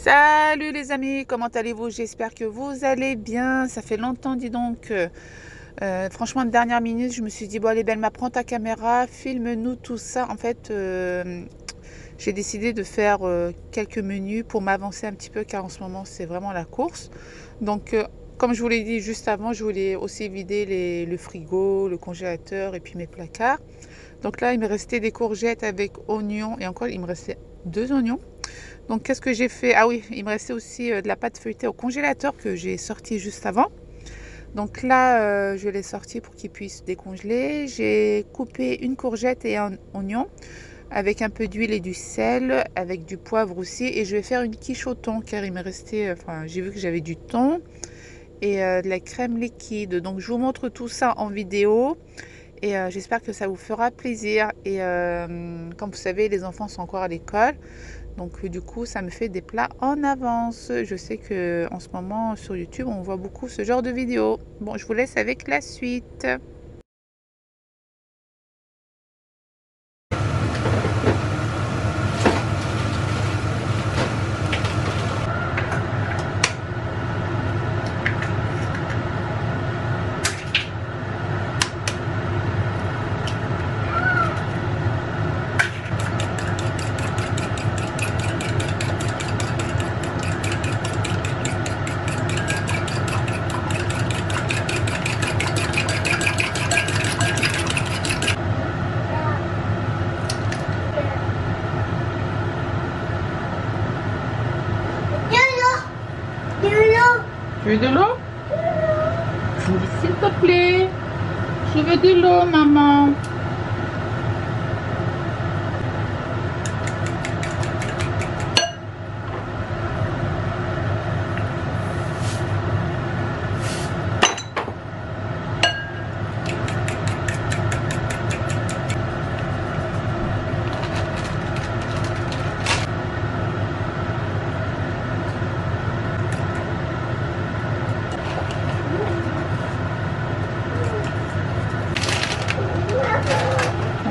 Salut les amis, comment allez-vous? J'espère que vous allez bien. Ça fait longtemps, dis donc. Franchement, de dernière minute, je me suis dit, bon allez Belma, prends ta caméra, filme-nous tout ça. En fait, j'ai décidé de faire quelques menus pour m'avancer un petit peu car en ce moment, c'est vraiment la course. Donc, comme je vous l'ai dit juste avant, je voulais aussi vider le frigo, le congélateur et puis mes placards. Donc là, il me restait des courgettes avec oignons et encore, il me restait 2 oignons. Donc, qu'est-ce que j'ai fait? Ah oui, il me restait aussi de la pâte feuilletée au congélateur que j'ai sorti juste avant. Donc là, je l'ai sorti pour qu'il puisse décongeler. J'ai coupé une courgette et un oignon avec un peu d'huile et du sel, avec du poivre aussi. Et je vais faire une quiche au thon car il me restait, j'ai vu que j'avais du thon et de la crème liquide. Donc, je vous montre tout ça en vidéo. Et j'espère que ça vous fera plaisir. Et comme vous savez, les enfants sont encore à l'école. Donc du coup, ça me fait des plats en avance. Je sais que en ce moment sur YouTube, on voit beaucoup ce genre de vidéos. Bon, je vous laisse avec la suite. Tu veux de l'eau? Oui, s'il te plaît. Je veux de l'eau, maman.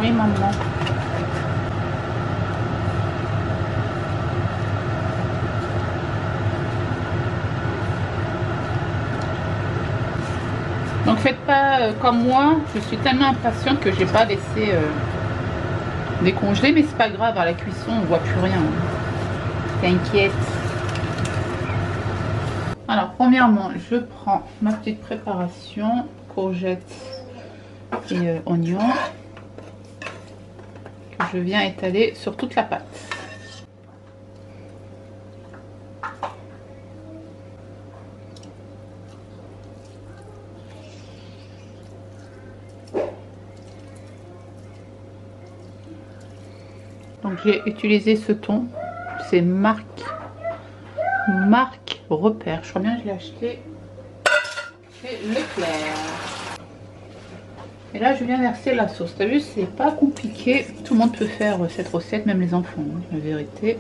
Oui, maman. Donc faites pas comme moi, je suis tellement impatiente que j'ai pas laissé décongeler, mais c'est pas grave, à la cuisson on voit plus rien. T'inquiète. Alors premièrement, je prends ma petite préparation, courgettes et oignons, que je viens étaler sur toute la pâte. Donc j'ai utilisé ce thon, c'est marque Repère, je crois bien que je l'ai acheté chez Leclerc. Et là je viens verser la sauce, t'as vu, c'est pas compliqué, tout le monde peut faire cette recette, même les enfants, hein, la vérité.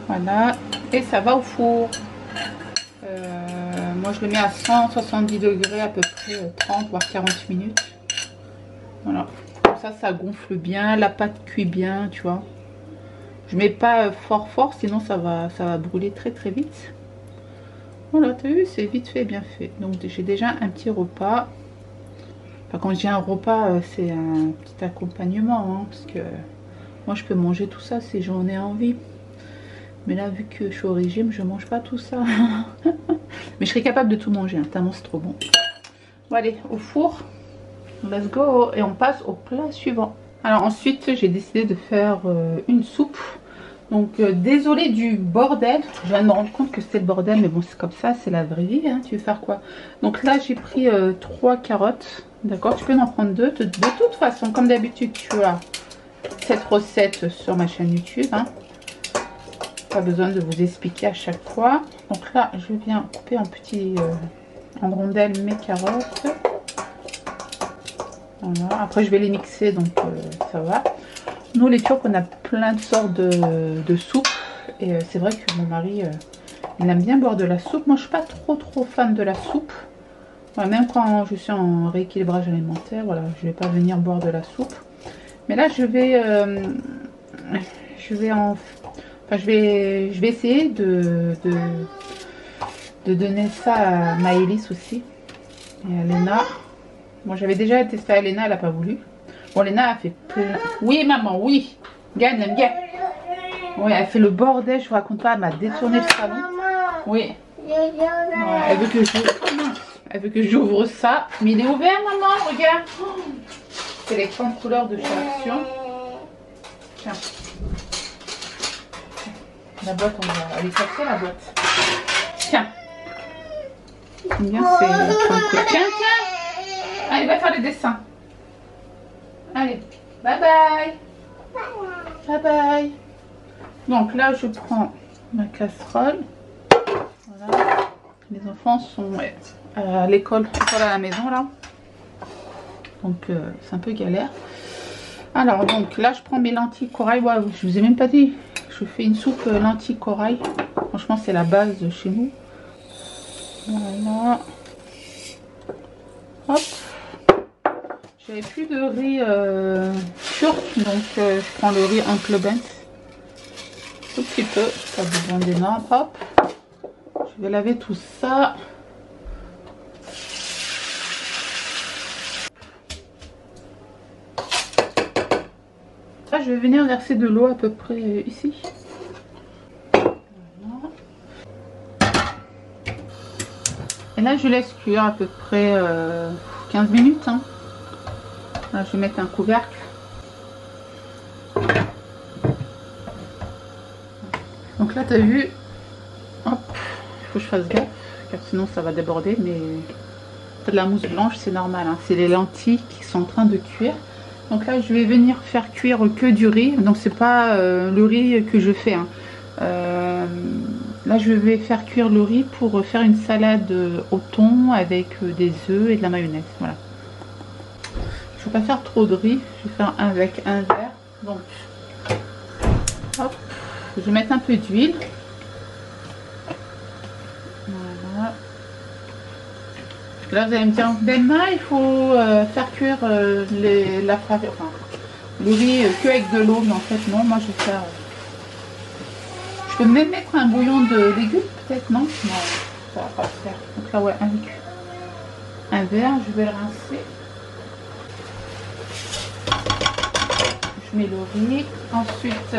Voilà, et ça va au four. Moi je le mets à 170 degrés à peu près 30 voire 40 minutes. Voilà, comme ça gonfle bien, la pâte cuit bien, tu vois. Je mets pas fort sinon ça va brûler très vite. Voilà, t'as vu, c'est vite fait, bien fait. Donc j'ai déjà un petit repas. Enfin, quand j'ai un repas, c'est un petit accompagnement, hein, parce que moi je peux manger tout ça si j'en ai envie. Mais là, vu que je suis au régime, je mange pas tout ça. Mais je serais capable de tout manger, hein, tellement c'est trop bon. Bon, allez, au four. Let's go. Et on passe au plat suivant. Alors ensuite, j'ai décidé de faire une soupe. Donc désolé du bordel. Je viens de me rendre compte que c'était le bordel, mais bon, c'est comme ça, c'est la vraie vie, hein. Tu veux faire quoi? Donc là, j'ai pris 3 carottes. D'accord, tu peux en prendre 2. De toute façon, comme d'habitude, tu as cette recette sur ma chaîne YouTube, hein. Pas besoin de vous expliquer à chaque fois. Donc là, je viens couper en petits, en rondelles mes carottes. Voilà. Après, je vais les mixer, donc ça va. Nous, les Turcs, on a plein de sortes de soupes. Et c'est vrai que mon mari, il aime bien boire de la soupe. Moi, je suis pas trop fan de la soupe. Voilà, même quand je suis en rééquilibrage alimentaire, voilà, je vais pas venir boire de la soupe. Mais là, je vais en Enfin, je vais essayer de donner ça à Maëlys aussi. Et à Léna. Bon, j'avais déjà testé à Léna, elle n'a pas voulu. Bon, Léna a fait plein. Oui, maman, oui. Gagne, aime bien. Oui, elle fait le bordel, je vous raconte pas, elle m'a détourné le salon. Oui. Ouais, elle veut que j'ouvre. Elle veut que j'ouvre ça. Mais il est ouvert, maman, regarde. C'est les 30 couleurs de Chaction. Tiens. La boîte, on va aller chercher la boîte. Tiens. Bien, c'est 30 couleurs. Tiens, tiens. Allez, va faire les dessins. Allez, bye bye. Bye bye. Donc là, je prends ma casserole. Voilà. Les enfants sont à l'école, à la maison là. Donc c'est un peu galère. Alors donc là, je prends mes lentilles corail. Ouais, je vous ai même pas dit. Je fais une soupe lentilles corail. Franchement, c'est la base de chez nous. Voilà. Hop. J'avais plus de riz turc, donc je prends le riz Uncle Ben's. Tout petit peu, pas besoin d'énorme. Hop. Je vais laver tout ça. Là, je vais venir verser de l'eau à peu près ici. Voilà. Et là, je laisse cuire à peu près 15 minutes. Hein. Là, je vais mettre un couvercle. Donc là, tu as vu, hop, il faut que je fasse gaffe, car sinon ça va déborder, mais t'as de la mousse blanche, c'est normal, hein. C'est les lentilles qui sont en train de cuire. Donc là, je vais venir faire cuire que du riz, donc c'est pas le riz que je fais, hein. Là, je vais faire cuire le riz pour faire une salade au thon avec des œufs et de la mayonnaise, voilà. Je ne vais pas faire trop de riz, je vais faire avec un verre, donc hop. Je vais mettre un peu d'huile. Voilà. Là, vous allez me dire, Belma, il faut faire cuire le riz que avec de l'eau. Mais en fait, non, moi je vais faire. Je peux même mettre un bouillon de légumes, peut-être, non? Non, ça va pas le faire. Donc là, ouais, un verre, je vais le rincer. Je mets le riz. Ensuite,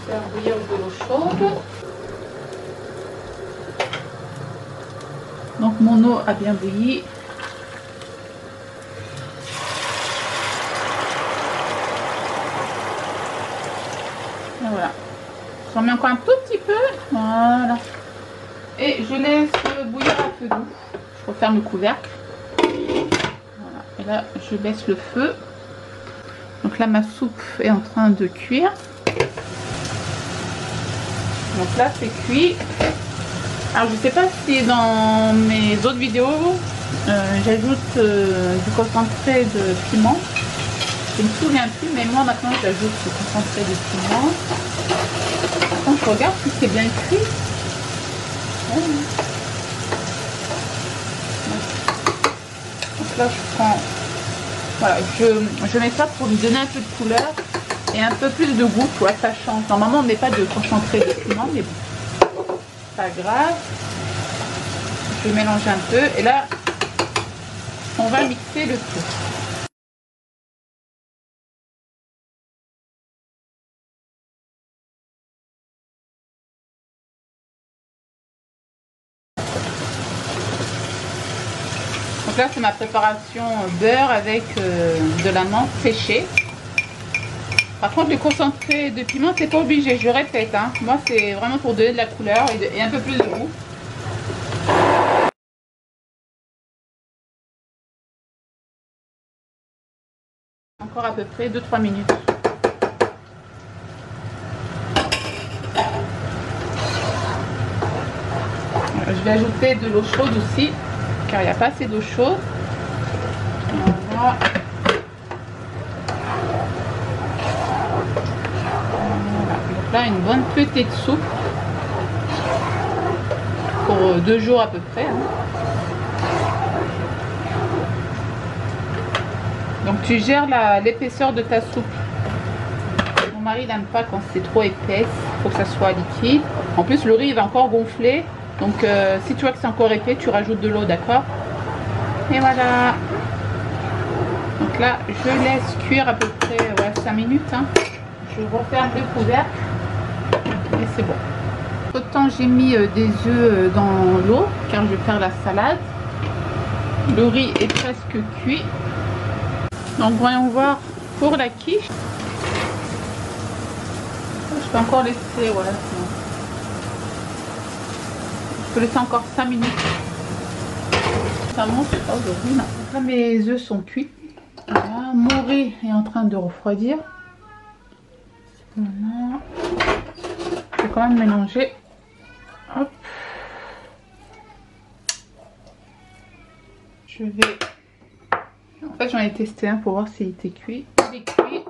faire bouillir de l'eau chaude. Donc mon eau a bien bouilli. Et voilà. J'en mets encore un tout petit peu. Voilà. Et je laisse bouillir à feu doux. Je referme le couvercle. Voilà. Et là, je baisse le feu. Donc là, ma soupe est en train de cuire. Donc là c'est cuit. Alors je sais pas si dans mes autres vidéos j'ajoute du concentré de piment. Je ne me souviens plus, mais moi maintenant j'ajoute du concentré de piment. Quand je regarde si c'est bien cuit. Donc là je prends. Voilà, je mets ça pour lui donner un peu de couleur. Et un peu plus de goût, tu vois, ça change. Normalement, on ne met pas de concentré de piment, mais bon, pas grave. Je vais mélanger un peu. Et là, on va mixer le tout. Donc là, c'est ma préparation beurre avec de la menthe séchée. Par contre, le concentré de piment, c'est pas obligé, je répète, hein. Moi, c'est vraiment pour donner de la couleur et un peu plus de goût. Encore à peu près 2-3 minutes. Je vais ajouter de l'eau chaude aussi, car il n'y a pas assez d'eau chaude. Voilà. Là, une bonne petite soupe pour 2 jours à peu près, hein. Donc tu gères l'épaisseur de ta soupe. mari il n'aime pas quand c'est trop épaisse, il faut que ça soit liquide. En plus le riz il va encore gonfler, donc si tu vois que c'est encore épais, tu rajoutes de l'eau, d'accord? Et voilà. Donc là je laisse cuire à peu près 5 minutes. Hein. Je referme le couvercle et c'est bon. Autant j'ai mis des œufs dans l'eau car je vais faire la salade. Le riz est presque cuit. Donc voyons voir pour la quiche. Je peux encore laisser, voilà. Je peux laisser encore 5 minutes. Ça monte pas aujourd'hui, non. Donc là mes œufs sont cuits. Voilà, mon riz est en train de refroidir. Voilà. Je vais quand même mélanger. Hop. Je vais... En fait j'en ai testé un pour voir s'il était cuit. Il est cuit.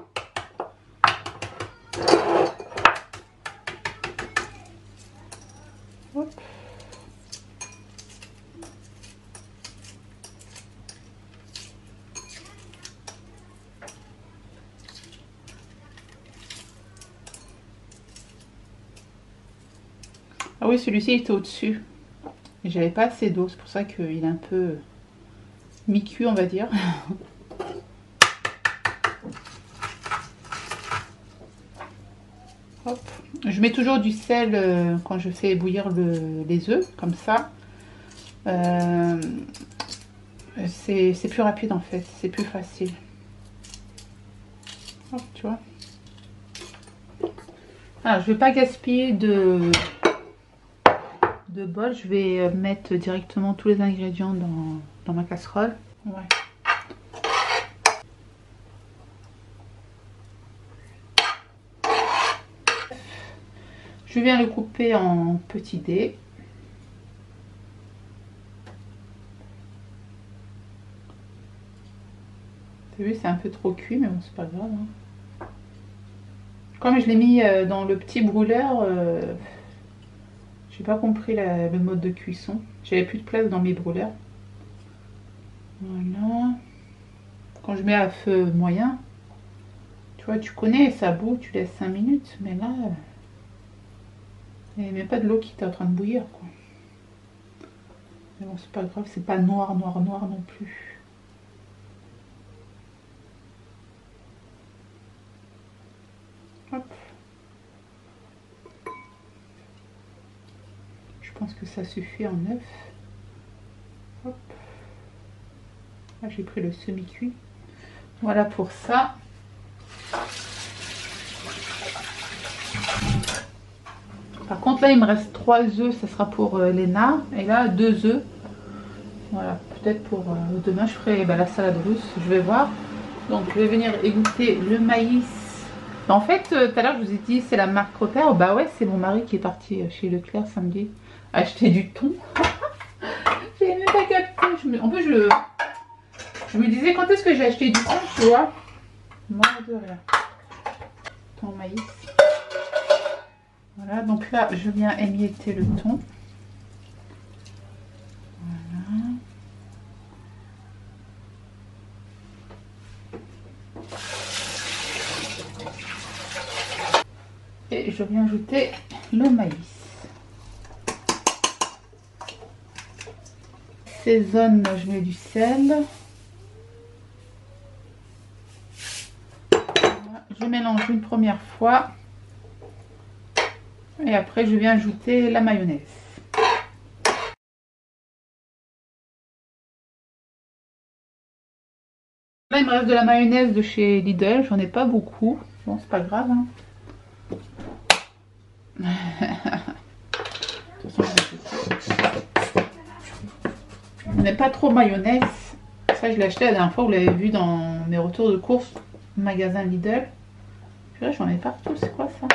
Hop. Ah oui, celui-ci était au-dessus. Et j'avais pas assez d'eau, c'est pour ça qu'il est un peu mi-cuit, on va dire. Hop. Je mets toujours du sel quand je fais bouillir les œufs, comme ça. C'est plus rapide en fait, c'est plus facile. Hop, tu vois. Alors, je vais pas gaspiller de bol, je vais mettre directement tous les ingrédients dans ma casserole. Ouais. Je viens le couper en petits dés. T'as vu, c'est un peu trop cuit, mais bon, c'est pas grave. Hein. Comme je l'ai mis dans le petit brûleur, j'ai pas compris le mode de cuisson. J'avais plus de place dans mes brûleurs. Voilà. Quand je mets à feu moyen, tu vois, tu connais, ça bout, tu laisses 5 minutes. Mais là, il n'y a même pas de l'eau qui était en train de bouillir, quoi. Mais bon, c'est pas grave, c'est pas noir non plus. Hop. Je pense que ça suffit en œuf. Hop. Là, j'ai pris le semi-cuit. Voilà pour ça. Par contre, là, il me reste 3 œufs, ça sera pour Léna. Et là, 2 œufs. Voilà, peut-être pour demain, je ferai la salade russe. Je vais voir. Donc, je vais venir égoutter le maïs. En fait, tout à l'heure, je vous ai dit, c'est la marque Repère. Bah ouais, c'est mon mari qui est parti chez Leclerc samedi acheter du thon. J'ai même pas capté. En plus, je me disais, quand est-ce que j'ai acheté du thon, tu vois? Mort de rien. Thon maïs. Voilà, donc là, je viens émietter le thon. Voilà. Et je viens ajouter le maïs. Saisonne, je mets du sel. Voilà, je mélange une première fois. Et après, je viens ajouter la mayonnaise. Là, il me reste de la mayonnaise de chez Lidl. J'en ai pas beaucoup. Bon, c'est pas grave. Hein. Je n'ai pas trop mayonnaise. Ça, je l'ai acheté la dernière fois. Vous l'avez vu dans mes retours de course magasin Lidl. Là, j'en ai partout. C'est quoi ça?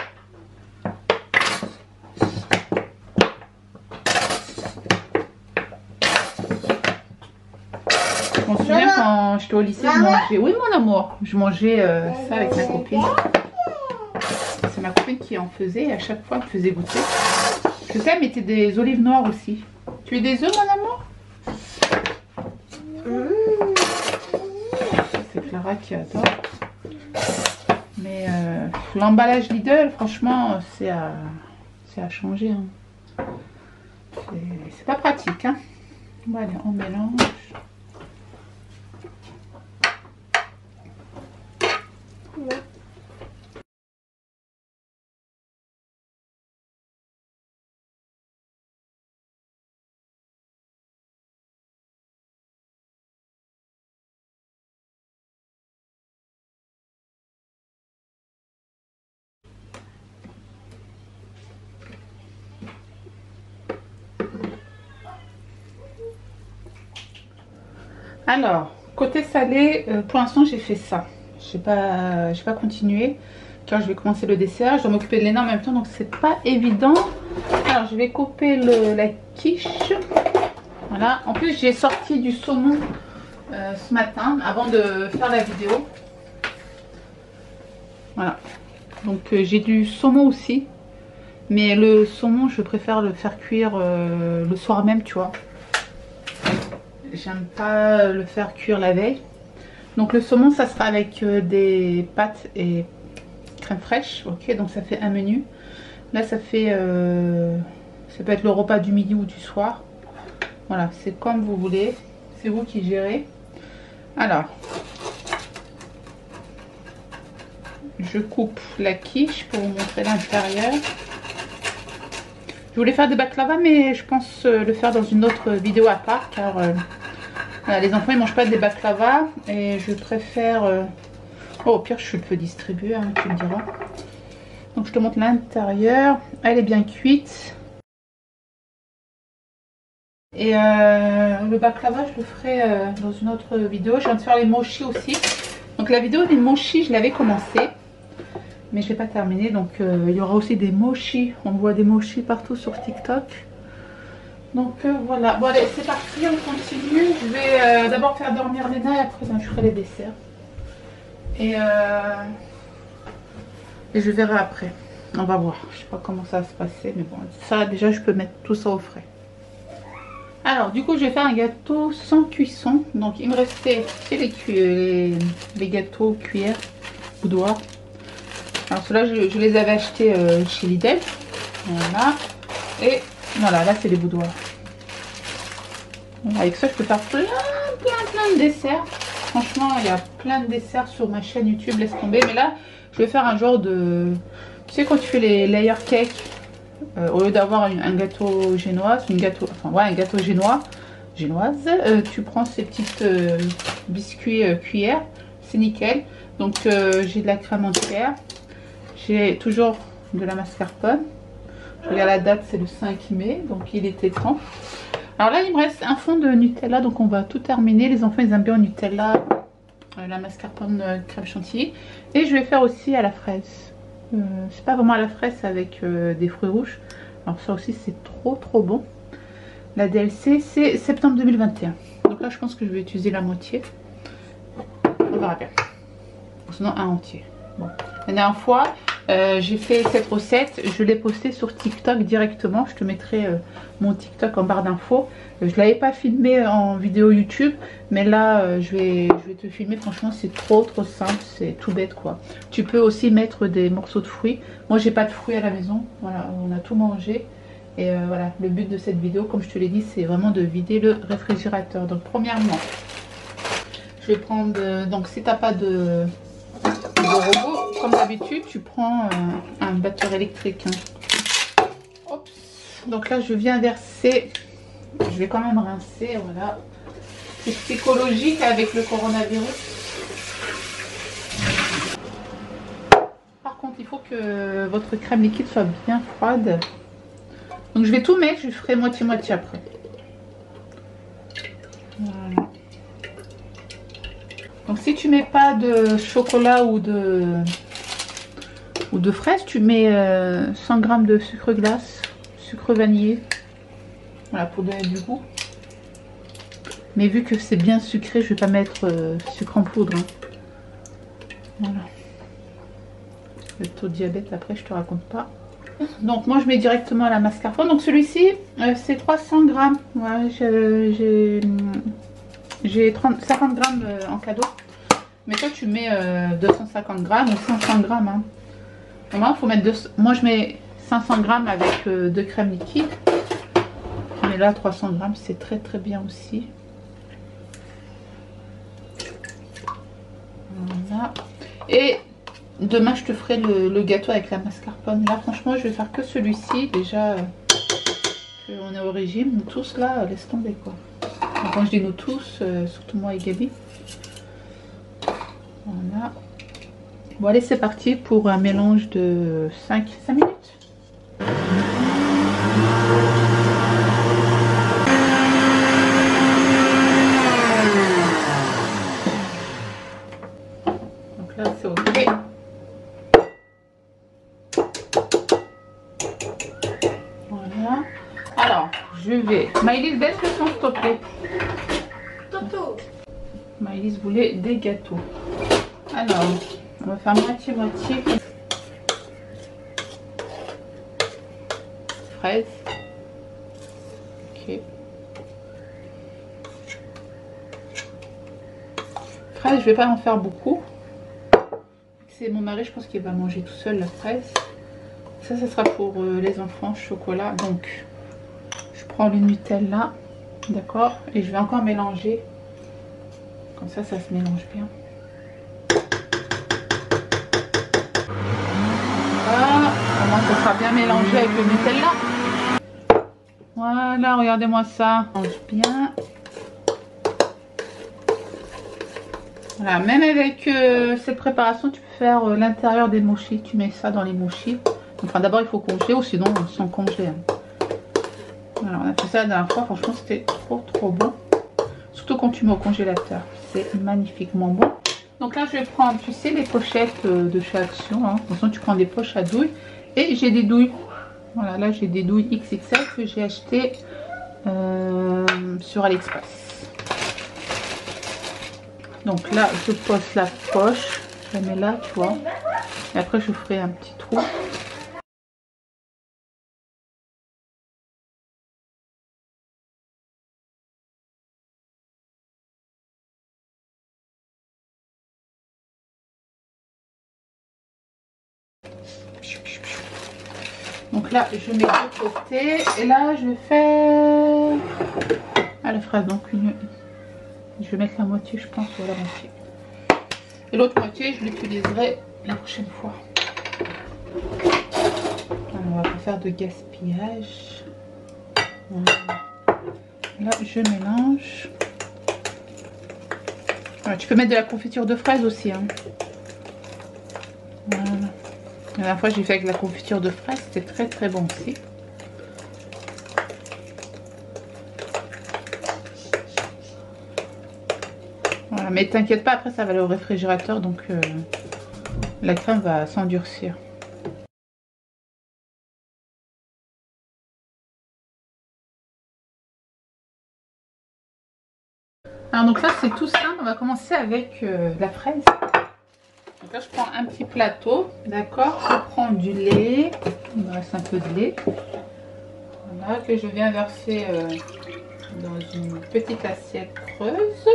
Je me souviens quand j'étais au lycée, je mangeais... Oui, mon amour. Je mangeais ça avec ma copine. C'est ma copine qui en faisait. Et à chaque fois, elle me faisait goûter. Je sais, elle mettait des olives noires aussi. Tu veux des œufs, mon amour? C'est Clara qui adore. Mais l'emballage Lidl, franchement, c'est à changer. Hein. C'est pas pratique. Hein. Bon, allez, on mélange. Ouais. Alors, côté salé, pour l'instant j'ai fait ça. Je n'ai pas continué car je vais commencer le dessert. Je dois m'occuper de Léna en même temps, donc c'est pas évident. Alors, je vais couper la quiche. Voilà. En plus, j'ai sorti du saumon ce matin avant de faire la vidéo. Voilà. Donc, j'ai du saumon aussi. Mais le saumon, je préfère le faire cuire le soir même, tu vois. J'aime pas le faire cuire la veille. Donc le saumon, ça sera avec des pâtes et crème fraîche. Ok, donc ça fait un menu. Là, ça fait... ça peut être le repas du midi ou du soir. Voilà, c'est comme vous voulez. C'est vous qui gérez. Alors, je coupe la quiche pour vous montrer l'intérieur. Je voulais faire des baklava, mais je pense le faire dans une autre vidéo à part, car voilà, les enfants ils mangent pas des baklava et je préfère... Oh, au pire je peux distribuer, hein, tu me diras. Donc je te montre l'intérieur, elle est bien cuite. Et le baklava je le ferai dans une autre vidéo. Je viens de faire les mochis aussi. Donc la vidéo des mochis je l'avais commencé, mais je l'ai pas terminé. Donc il y aura aussi des mochis. On voit des mochis partout sur TikTok. Donc voilà. Bon allez, c'est parti, on continue. Je vais d'abord faire dormir Léna et après je ferai les desserts. Et je verrai après. On va voir. Je sais pas comment ça va se passer, mais bon, ça déjà je peux mettre tout ça au frais. Alors du coup je vais faire un gâteau sans cuisson. Donc il me restait les gâteaux cuillères, boudoir. Alors ceux-là je les avais achetés chez Lidl. Voilà. Et voilà, là c'est les boudoirs. Voilà, avec ça je peux faire plein de desserts. Franchement il y a plein de desserts sur ma chaîne YouTube, laisse tomber. Mais là je vais faire un genre de... Tu sais quand tu fais les layer cakes, au lieu d'avoir un gâteau génois, un gâteau génoise, tu prends ces petites biscuits cuillères, c'est nickel. Donc j'ai de la crème entière, j'ai toujours de la mascarpone. Je regarde la date, c'est le 5 mai, donc il était temps. Alors là il me reste un fond de Nutella, donc on va tout terminer. Les enfants ils aiment bien au Nutella, la mascarpone crème chantilly. Et je vais faire aussi à la fraise. C'est pas vraiment à la fraise, c'est avec des fruits rouges. Alors ça aussi c'est trop bon. La DLC c'est septembre 2021. Donc là je pense que je vais utiliser la moitié. On verra bien. Sinon un entier. Bon. La dernière fois j'ai fait cette recette, je l'ai postée sur TikTok directement. Je te mettrai mon TikTok en barre d'infos. Je l'avais pas filmé en vidéo YouTube, mais là je vais te filmer. Franchement c'est trop simple, c'est tout bête quoi. Tu peux aussi mettre des morceaux de fruits. Moi j'ai pas de fruits à la maison, voilà, on a tout mangé. Et voilà, le but de cette vidéo, comme je te l'ai dit, c'est vraiment de vider le réfrigérateur. Donc premièrement, je vais prendre, donc si t'as pas de robot, comme d'habitude tu prends un batteur électrique, hein. Oups. Donc là je viens verser, je vais quand même rincer, voilà. C'est psychologique avec le coronavirus. Par contre il faut que votre crème liquide soit bien froide. Donc je vais tout mettre, je ferai moitié après. Voilà. Donc si tu mets pas de chocolat ou de fraises, tu mets 100 g de sucre glace, sucre vanillé. Voilà, pour donner du goût. Mais vu que c'est bien sucré, je vais pas mettre sucre en poudre, hein. Voilà. Le taux de diabète après je te raconte pas. Donc moi je mets directement à la mascarpone. Donc celui-ci c'est 300 g. Ouais, j'ai 50 g en cadeau. Mais toi, tu mets 250 grammes ou 500 grammes. Hein. Normalement, faut mettre moi, je mets 500 grammes avec de crème liquide. Mais là, 300 grammes, c'est très très bien aussi. Voilà. Et demain, je te ferai le gâteau avec la mascarpone. Là, franchement, je vais faire que celui-ci. Déjà, on est au régime. Nous tous, là, laisse tomber, quoi. Donc, quand je dis nous tous, surtout moi et Gabi. Voilà. Bon, allez, c'est parti pour un mélange de 5 minutes. Donc là, c'est ok. Voilà. Alors, je vais... Maëlys, baisse le son, s'il te plaît. Toto. Maëlys voulait des gâteaux. Alors, on va faire moitié-moitié. Fraises. Ok. Fraises, je vais pas en faire beaucoup. C'est mon mari, je pense qu'il va manger tout seul la fraise. Ça sera pour les enfants, chocolat. Donc, je prends le Nutella, d'accord, et je vais encore mélanger. Comme ça se mélange bien. Voilà, comment ça sera bien mélangé avec le Nutella. Voilà, regardez-moi ça. Mélange bien. Voilà, même avec cette préparation, tu peux faire l'intérieur des mochis. Tu mets ça dans les mochis. Enfin, d'abord, il faut congeler ou sinon, sans congeler. Alors, on a fait ça la dernière fois. Franchement, c'était trop bon. Surtout quand tu mets au congélateur. C'est magnifiquement bon. Donc là, je vais prendre, tu sais, les pochettes de chez Action. Hein. De toute façon, tu prends des poches à douille. Et j'ai des douilles. Voilà, là, j'ai des douilles XXL que j'ai achetées sur AliExpress. Donc là, je pose la poche. Je la mets là, tu vois. Et après, je ferai un petit trou. Donc là, je mets de côté. Et là, je vais faire... Ah, la fraise, donc une... Je vais mettre la moitié, je pense, sur la moitié. Et l'autre moitié, je l'utiliserai la prochaine fois. Alors, on va pas faire de gaspillage. Voilà. Là, je mélange. Voilà, tu peux mettre de la confiture de fraises aussi. Hein. Voilà. La dernière fois, j'ai fait avec la confiture de fraises. C'était très bon aussi. Voilà, mais t'inquiète pas, après ça va aller au réfrigérateur, donc la crème va s'endurcir. Alors donc là c'est tout simple, on va commencer avec la fraise. Donc là je prends un petit plateau, d'accord, je prends du lait, il me reste un peu de lait, voilà, que je viens verser dans une petite assiette creuse.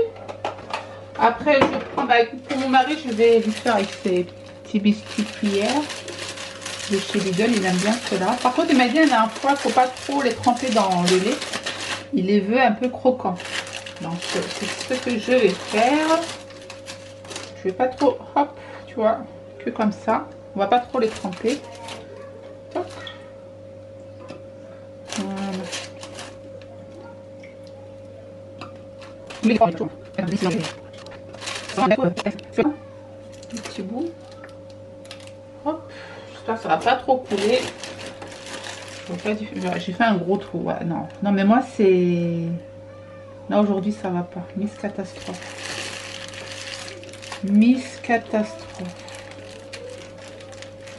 Après, je prends, bah, pour mon mari, je vais lui faire avec ses petits biscuits cuillères de chez Lidl. Il aime bien cela. Par contre, il m'a dit la dernière fois, il ne faut pas trop les tremper dans le lait. Il les veut un peu croquants. Donc, c'est ce que je vais faire. Je vais pas trop, hop, tu vois, que comme ça. On va pas trop les tremper. Hop. Voilà. Un petit bout. Hop. J'espère que ça va pas trop couler. J'ai fait un gros trou. Ouais, non, mais moi c'est... Là aujourd'hui ça va pas. Miss Catastrophe. Miss Catastrophe.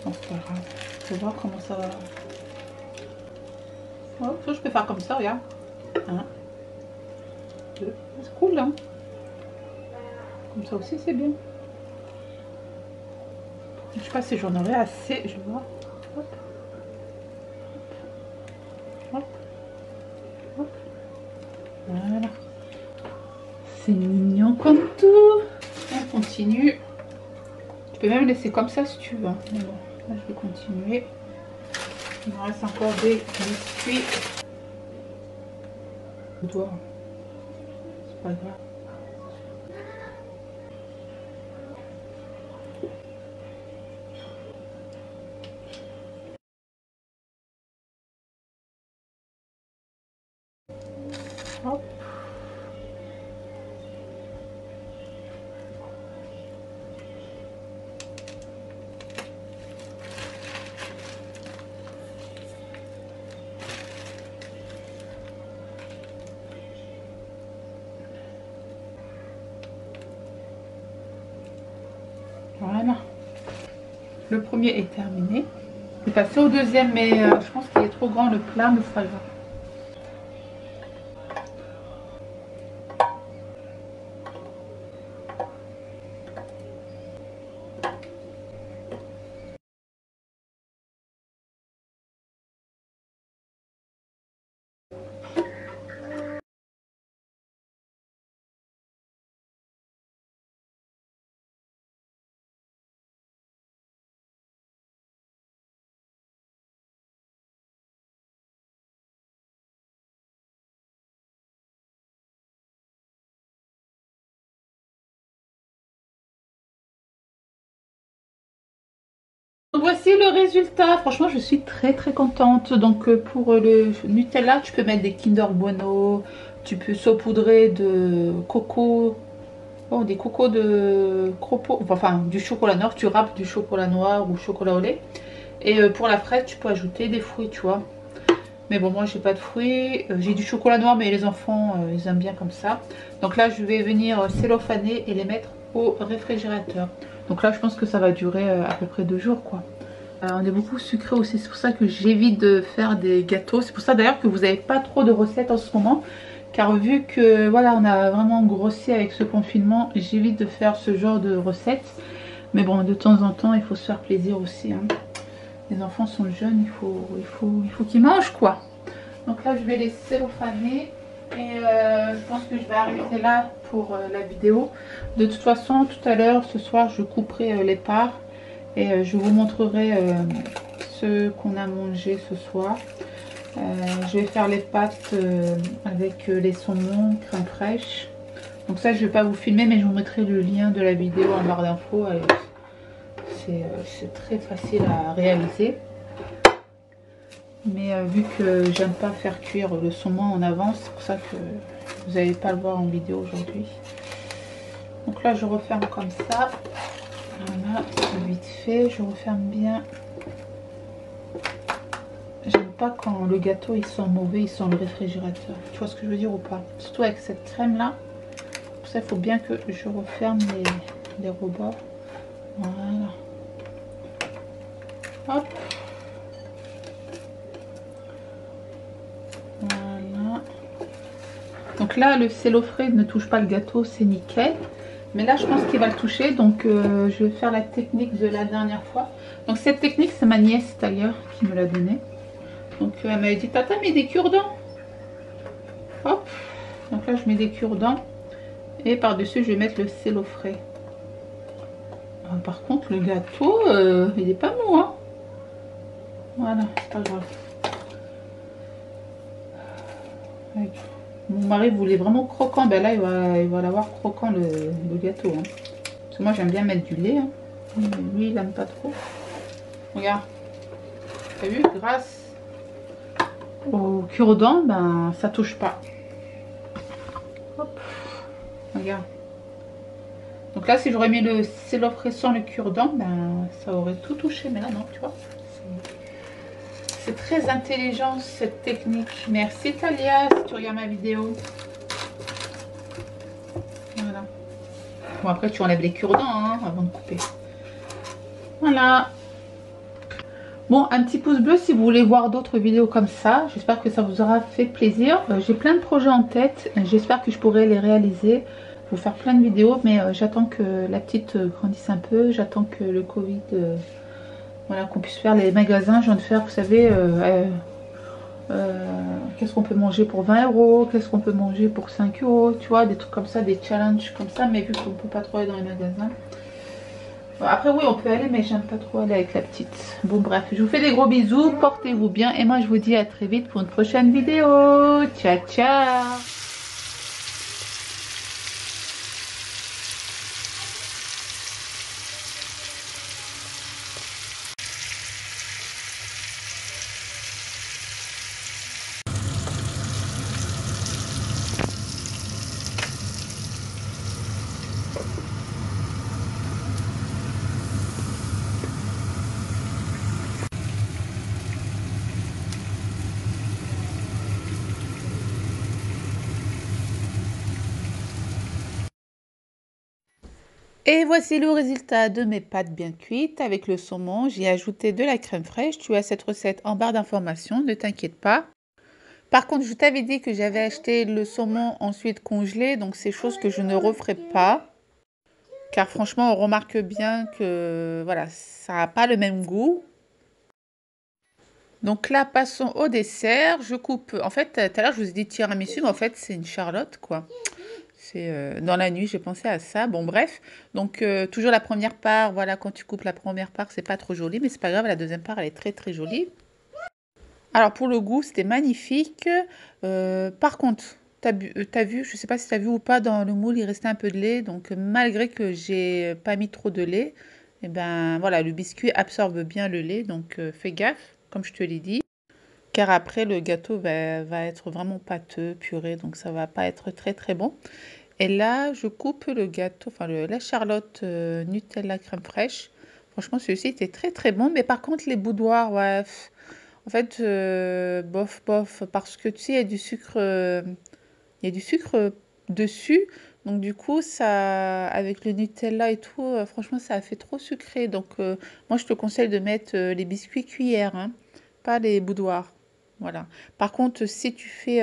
Bon, c'est pas grave. Je vais voir comment ça va. Oh, ça je peux faire comme ça, regarde. 1, 2. C'est cool, hein. Comme ça aussi c'est bien. Je sais pas si j'en aurai assez, je vais voir. Hop. Hop. Hop. Voilà. C'est mignon comme tout. On continue. continue. Tu peux même laisser comme ça si tu veux. Mais bon, là je vais continuer. Il me reste encore des biscuits. Le doigt. C'est pas grave. Hop. Voilà. Le premier est terminé. Je vais passer au deuxième, mais je pense qu'il est trop grand le plat, mais c'est pas grave. Donc voici le résultat. Franchement, je suis très contente. Donc pour le Nutella, tu peux mettre des Kinder Bueno, tu peux saupoudrer de coco, oh, des cocos de cropo, enfin du chocolat noir. Tu râpes du chocolat noir ou chocolat au lait. Et pour la fraise, tu peux ajouter des fruits, tu vois. Mais bon, moi j'ai pas de fruits. J'ai du chocolat noir, mais les enfants ils aiment bien comme ça. Donc là, je vais venir cellophaner et les mettre au réfrigérateur. Donc là, je pense que ça va durer à peu près 2 jours, quoi. On est beaucoup sucré aussi, c'est pour ça que j'évite de faire des gâteaux. C'est pour ça d'ailleurs que vous n'avez pas trop de recettes en ce moment. Car vu que voilà, on a vraiment grossi avec ce confinement, j'évite de faire ce genre de recettes. Mais bon, de temps en temps, il faut se faire plaisir aussi, hein. Les enfants sont jeunes, il faut qu'ils mangent, quoi. Donc là, je vais les cellophaner. Et je pense que je vais arrêter là pour la vidéo. De toute façon, tout à l'heure, ce soir, je couperai les parts. Et je vous montrerai ce qu'on a mangé ce soir. Je vais faire les pâtes avec les saumons, crème fraîche. Donc ça, je ne vais pas vous filmer, mais je vous mettrai le lien de la vidéo en barre d'infos. C'est très facile à réaliser. Mais vu que j'aime pas faire cuire le saumon en avance, c'est pour ça que vous n'allez pas le voir en vidéo aujourd'hui. Donc là, je referme comme ça. Voilà, c'est vite fait. Je referme bien. J'aime pas quand le gâteau il sent mauvais, il sent le réfrigérateur. Tu vois ce que je veux dire ou pas? Surtout avec cette crème là. Pour ça, il faut bien que je referme les rebords. Voilà. Hop. Voilà. Donc là, le cellophane ne touche pas le gâteau, c'est nickel. Mais là, je pense qu'il va le toucher. Donc, je vais faire la technique de la dernière fois. Donc, cette technique, c'est ma nièce d'ailleurs qui me l'a donnée. Donc, elle m'avait dit, tata, mets des cure-dents. Hop. Donc là, je mets des cure-dents. Et par-dessus, je vais mettre le cellophane. Par contre, le gâteau, il n'est pas mou, hein. Voilà, c'est pas grave. Mon mari voulait vraiment croquant. Ben là, il va l'avoir croquant le gâteau, hein. Parce que moi, j'aime bien mettre du lait, hein. Mais lui, il n'aime pas trop. Regarde. T'as vu, grâce au cure-dent, ben, ça touche pas. Hop. Regarde. Donc là, si j'aurais mis le cellophane sans le cure-dent, ben, ça aurait tout touché. Mais là, non, tu vois. C'est très intelligent cette technique. Merci Talia si tu regardes ma vidéo. Voilà. Bon, après tu enlèves les cure-dents, hein, avant de couper. Voilà. Bon, un petit pouce bleu si vous voulez voir d'autres vidéos comme ça. J'espère que ça vous aura fait plaisir. J'ai plein de projets en tête. J'espère que je pourrai les réaliser. Vous faire plein de vidéos. Mais j'attends que la petite grandisse un peu. J'attends que le Covid... voilà, qu'on puisse faire les magasins. Je viens de faire, vous savez, Qu'est-ce qu'on peut manger pour 20 €? Qu'est-ce qu'on peut manger pour 5 €? Tu vois, des trucs comme ça, des challenges comme ça, mais vu qu'on peut pas trop aller dans les magasins. Bon, après, oui, on peut aller, mais j'aime pas trop aller avec la petite. Bon, bref, je vous fais des gros bisous, portez-vous bien, et moi, je vous dis à très vite pour une prochaine vidéo. Ciao, ciao! Et voici le résultat de mes pâtes bien cuites avec le saumon. J'ai ajouté de la crème fraîche. Tu as cette recette en barre d'informations, ne t'inquiète pas. Par contre, je t'avais dit que j'avais acheté le saumon ensuite congelé, donc c'est chose que je ne referai pas. Car franchement, on remarque bien que voilà, ça n'a pas le même goût. Donc là, passons au dessert. Je coupe. En fait, tout à l'heure, je vous ai dit tiramisu, mais en fait, c'est une charlotte, quoi. C'est dans la nuit, j'ai pensé à ça. Bon, bref. Donc, toujours la première part. Voilà, quand tu coupes la première part, c'est pas trop joli, mais c'est pas grave. La deuxième part, elle est très, très jolie. Alors, pour le goût, c'était magnifique. Par contre, t'as vu, je sais pas si t'as vu ou pas, dans le moule, il restait un peu de lait. Donc, malgré que j'ai pas mis trop de lait, et ben voilà, le biscuit absorbe bien le lait. Donc, fais gaffe, comme je te l'ai dit. Car après, le gâteau va être vraiment pâteux, puré, donc ça va pas être très très bon. Et là, je coupe le gâteau, enfin la charlotte Nutella crème fraîche. Franchement, celui-ci était très très bon. Mais par contre, les boudoirs, ouais, en fait, bof bof, parce que tu sais, il y a du sucre dessus. Donc du coup, ça, avec le Nutella et tout, franchement, ça a fait trop sucré. Donc moi, je te conseille de mettre les biscuits cuillères, hein, pas les boudoirs. Voilà. Par contre, si tu fais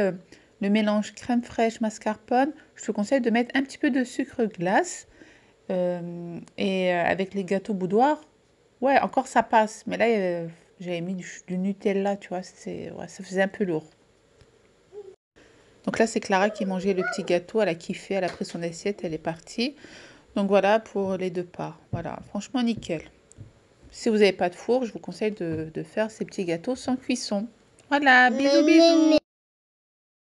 le mélange crème fraîche mascarpone, je te conseille de mettre un petit peu de sucre glace. Et avec les gâteaux boudoirs, ouais, encore ça passe. Mais là, j'avais mis du Nutella, tu vois, ouais, ça faisait un peu lourd. Donc là, c'est Clara qui mangeait le petit gâteau, elle a kiffé, elle a pris son assiette, elle est partie. Donc voilà pour les deux parts. Voilà, franchement nickel. Si vous n'avez pas de four, je vous conseille de faire ces petits gâteaux sans cuisson. Voilà, bisous bisous.